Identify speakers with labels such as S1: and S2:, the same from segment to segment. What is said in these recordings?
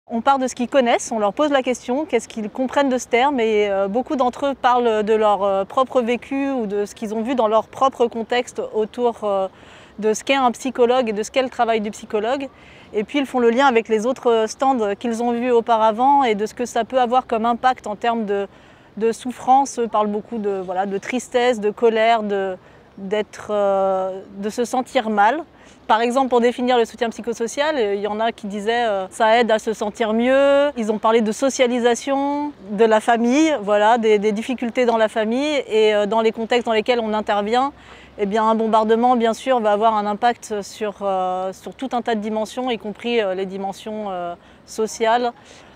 S1: On part de ce qu'ils connaissent, on leur pose la question, qu'est-ce qu'ils comprennent de ce terme, et beaucoup d'entre eux parlent de leur propre vécu ou de ce qu'ils ont vu dans leur propre contexte autour de ce qu'est un psychologue et de ce qu'est le travail du psychologue. Et puis ils font le lien avec les autres stands qu'ils ont vus auparavant et de ce que ça peut avoir comme impact en termes de souffrance. Eux parlent beaucoup de tristesse, de colère, de se sentir mal. Par exemple, pour définir le soutien psychosocial, il y en a qui disaient ça aide à se sentir mieux. Ils ont parlé de socialisation, de la famille, des difficultés dans la famille, et dans les contextes dans lesquels on intervient, eh bien, un bombardement, bien sûr, va avoir un impact sur tout un tas de dimensions, y compris les dimensions sociales.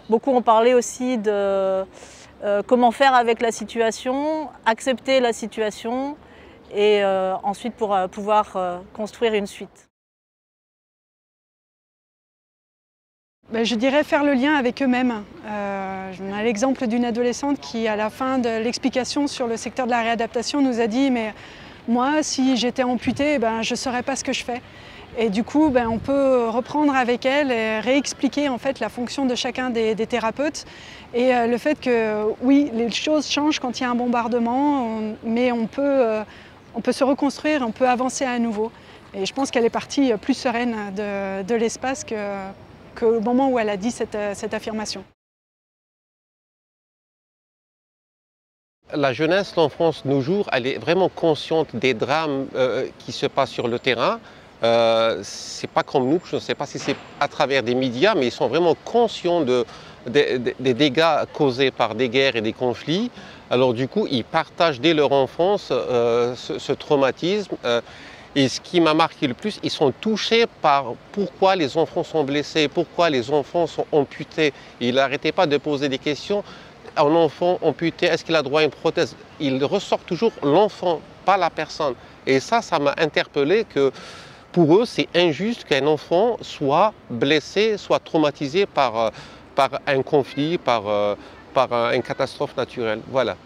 S1: Beaucoup ont parlé aussi de comment faire avec la situation, accepter la situation, et ensuite pour pouvoir construire une suite.
S2: Je dirais faire le lien avec eux-mêmes. On a l'exemple d'une adolescente qui, à la fin de l'explication sur le secteur de la réadaptation, nous a dit « mais moi, si j'étais amputée, je ne saurais pas ce que je fais ». Et du coup, on peut reprendre avec elle et réexpliquer en fait la fonction de chacun des thérapeutes et le fait que oui, les choses changent quand il y a un bombardement, mais on peut se reconstruire, on peut avancer à nouveau. Et je pense qu'elle est partie plus sereine de l'espace qu'au moment où elle a dit cette affirmation.
S3: La jeunesse, l'enfance, nos jours, elle est vraiment consciente des drames qui se passent sur le terrain. C'est pas comme nous, je ne sais pas si c'est à travers des médias, mais ils sont vraiment conscients des dégâts causés par des guerres et des conflits. Alors du coup, ils partagent dès leur enfance ce traumatisme. Et ce qui m'a marqué le plus, ils sont touchés par pourquoi les enfants sont blessés, pourquoi les enfants sont amputés. Ils n'arrêtaient pas de poser des questions. Un enfant amputé, est-ce qu'il a droit à une prothèse? Il ressort toujours l'enfant, pas la personne. Et ça m'a interpellé que pour eux, c'est injuste qu'un enfant soit blessé, soit traumatisé par un conflit, par une catastrophe naturelle. Voilà.